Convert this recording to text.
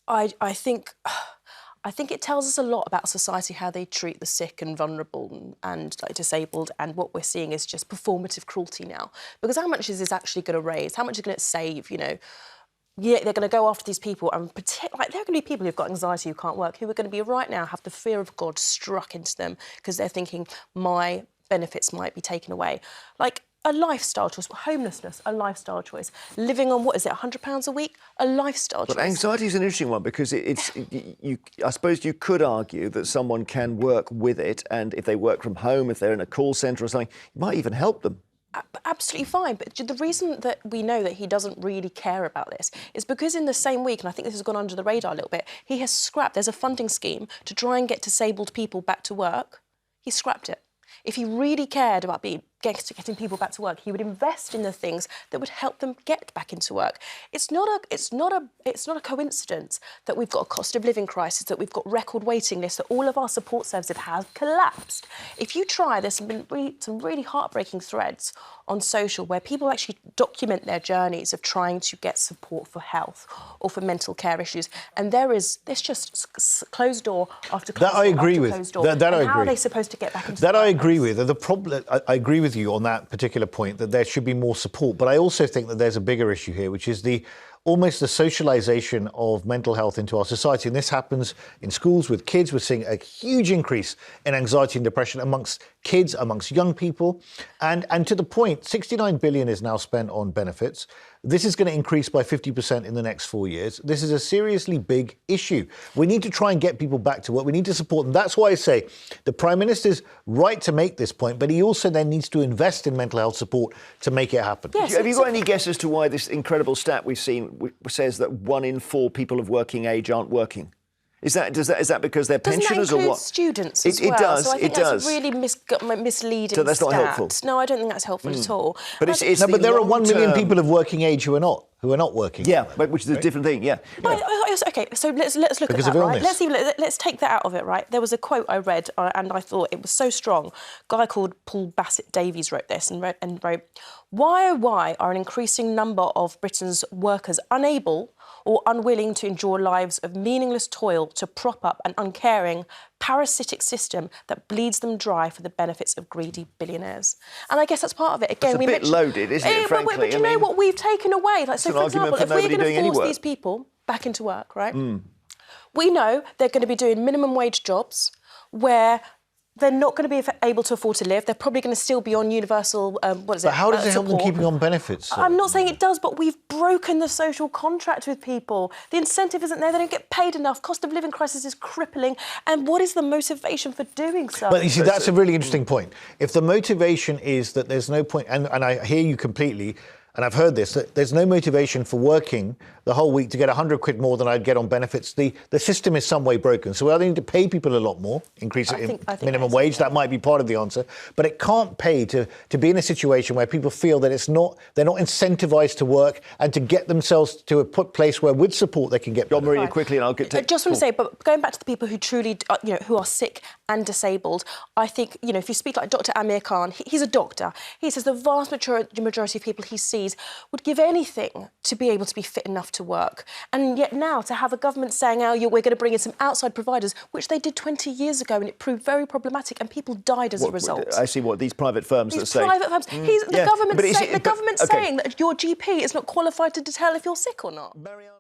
I think it tells us a lot about society, how they treat the sick and vulnerable and like disabled, and what we're seeing is just performative cruelty now. Because how much is this actually going to raise? How much is it going to save, you know? Yeah, they're going to go after these people, and like there are going to be people who've got anxiety who can't work, who are going to be right now have the fear of God struck into them because they're thinking my benefits might be taken away. Like a lifestyle choice, homelessness, a lifestyle choice. Living on, what is it, £100 a week? A lifestyle choice. But anxiety is an interesting one because I suppose you could argue that someone can work with it, and if they work from home, if they're in a call centre or something, it might even help them. Absolutely fine, but the reason that we know that he doesn't really care about this is because in the same week, and I think this has gone under the radar a little bit, he has scrapped, there's a funding scheme to try and get disabled people back to work. He scrapped it. If he really cared about getting people back to work, he would invest in the things that would help them get back into work. It's not a coincidence that we've got a cost of living crisis, that we've got record waiting lists, that all of our support services have collapsed. If you try, there's some really heartbreaking threads on social where people actually document their journeys of trying to get support for health or for mental care issues, and there's just closed door after closed door. That I agree with. Closed door. That I agree. How are they supposed to get back into that? The I agree with. The problem, I agree with you on that particular point, that there should be more support. But I also think that there's a bigger issue here, which is almost the socialisation of mental health into our society. And this happens in schools with kids. We're seeing a huge increase in anxiety and depression amongst kids, amongst young people. And to the point, 69 billion is now spent on benefits. This is going to increase by 50% in the next 4 years. This is a seriously big issue. We need to try and get people back to work. We need to support them. That's why I say the Prime Minister's right to make this point, but he also then needs to invest in mental health support to make it happen. Yes, have you got any guess as to why this incredible stat we've seen says that 1 in 4 people of working age aren't working? Is that because they're pensioners or what? Students as well. It does. So I think that's a really misleading. So that's not stat. helpful. No, I don't think that's helpful at all. But but there are 1 million people of working age who are not working. Yeah, but which is a different thing. Yeah. Okay, so let's look at that. Right? Let's take that out of it. Right. There was a quote I read and I thought it was so strong. A guy called Paul Bassett Davies wrote this and wrote, "Why, oh why are an increasing number of Britain's workers unable or unwilling to endure lives of meaningless toil to prop up an uncaring, parasitic system that bleeds them dry for the benefits of greedy billionaires?" And I guess that's part of it. Again, it's a bit loaded, isn't it, frankly? But you know what we've taken away? Like, so, for example, if we're going to force these people back into work, right? We know they're going to be doing minimum wage jobs where they're not going to be able to afford to live. They're probably going to still be on universal, But how does it help them keeping on benefits? I'm not saying it does, but we've broken the social contract with people. The incentive isn't there. They don't get paid enough. Cost of living crisis is crippling. And what is the motivation for doing so? But you see, that's a really interesting point. If the motivation is that there's no point, and I hear you completely, and I've heard this, that there's no motivation for working the whole week to get 100 quid more than I'd get on benefits. The system is some way broken. So we either need to pay people a lot more, increase minimum wage. That might be part of the answer. But it can't pay to be in a situation where people feel that they're not incentivized to work and to get themselves to a place where with support they can get better. Maria, quickly, and I'll get to... I just want to say, but going back to the people who truly, who are sick and disabled, I think, if you speak like Dr. Amir Khan, he's a doctor. He says the vast majority of people he sees would give anything to be able to be fit enough to work. And yet now to have a government saying, we're going to bring in some outside providers, which they did 20 years ago, and it proved very problematic, and people died as a result. I see these private firms that say... Private firms. The government's saying that your GP is not qualified to tell if you're sick or not. Mariana.